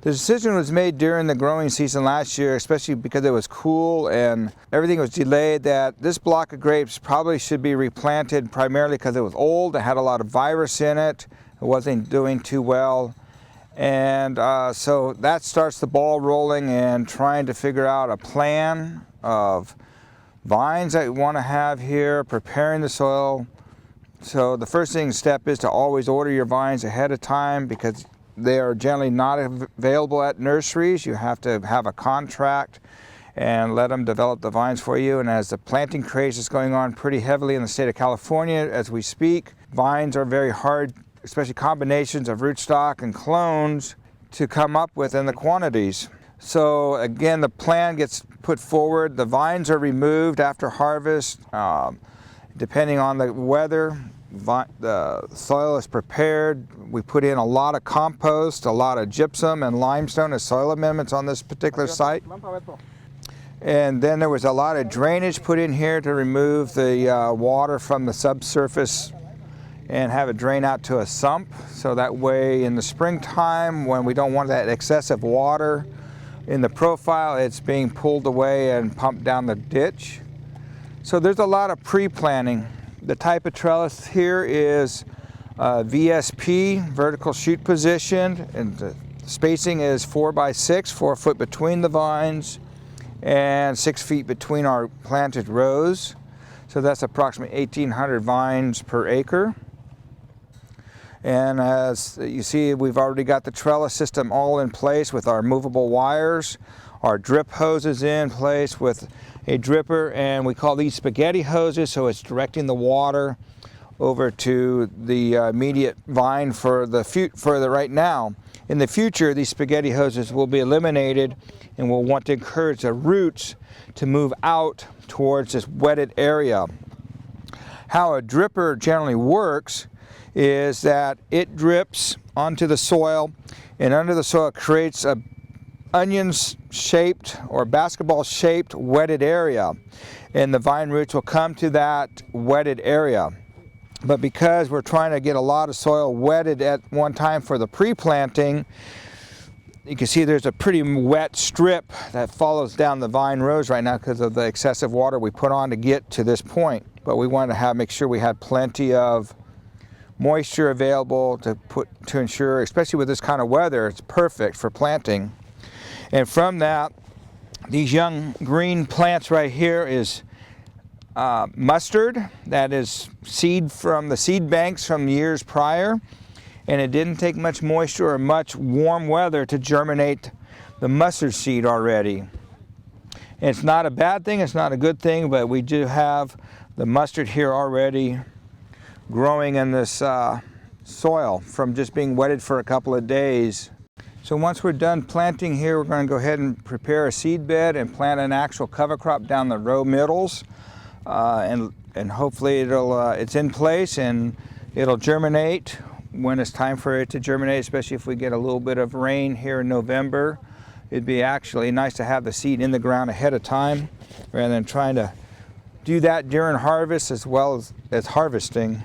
The decision was made during the growing season last year, especially because it was cool and everything was delayed, that this block of grapes probably should be replanted primarily because it was old, it had a lot of virus in it, it wasn't doing too well. And so that starts the ball rolling and trying to figure out a plan of vines that we want to have here, preparing the soil. So the first step is to always order your vines ahead of time because they are generally not available at nurseries. You have to have a contract and let them develop the vines for you. And as the planting craze is going on pretty heavily in the state of California as we speak, vines are very hard, especially combinations of rootstock and clones, to come up with in the quantities. So again, the plan gets put forward. The vines are removed after harvest. Depending on the weather, the soil is prepared. We put in a lot of compost, a lot of gypsum and limestone as soil amendments on this particular site. And then there was a lot of drainage put in here to remove the water from the subsurface and have it drain out to a sump. So that way in the springtime, when we don't want that excessive water in the profile, it's being pulled away and pumped down the ditch. So there's a lot of pre-planting. The type of trellis here is VSP, vertical shoot positioned, and the spacing is 4 by 6, 4 foot between the vines and 6 feet between our planted rows. So that's approximately 1,800 vines per acre. And as you see, we've already got the trellis system all in place with our movable wires, our drip hoses in place with a dripper, and we call these spaghetti hoses, so it's directing the water over to the immediate vine for the right now. In the future, these spaghetti hoses will be eliminated, and we'll want to encourage the roots to move out towards this wetted area. How a dripper generally works is that it drips onto the soil, and under the soil creates a onion-shaped or basketball-shaped wetted area, and the vine roots will come to that wetted area. But because we're trying to get a lot of soil wetted at one time for the pre-planting, you can see there's a pretty wet strip that follows down the vine rows right now because of the excessive water we put on to get to this point. But we wanted to make sure we had plenty of moisture available to ensure, especially with this kind of weather, it's perfect for planting. And from that, these young green plants right here is mustard. That is seed from the seed banks from years prior. And it didn't take much moisture or much warm weather to germinate the mustard seed already. And it's not a bad thing, it's not a good thing, but we do have the mustard here already growing in this soil from just being wetted for a couple of days. So once we're done planting here, we're going to go ahead and prepare a seed bed and plant an actual cover crop down the row middles. And hopefully it's in place and it'll germinate when it's time for it to germinate, especially if we get a little bit of rain here in November. It'd be actually nice to have the seed in the ground ahead of time rather than trying to do that during harvest as well as harvesting.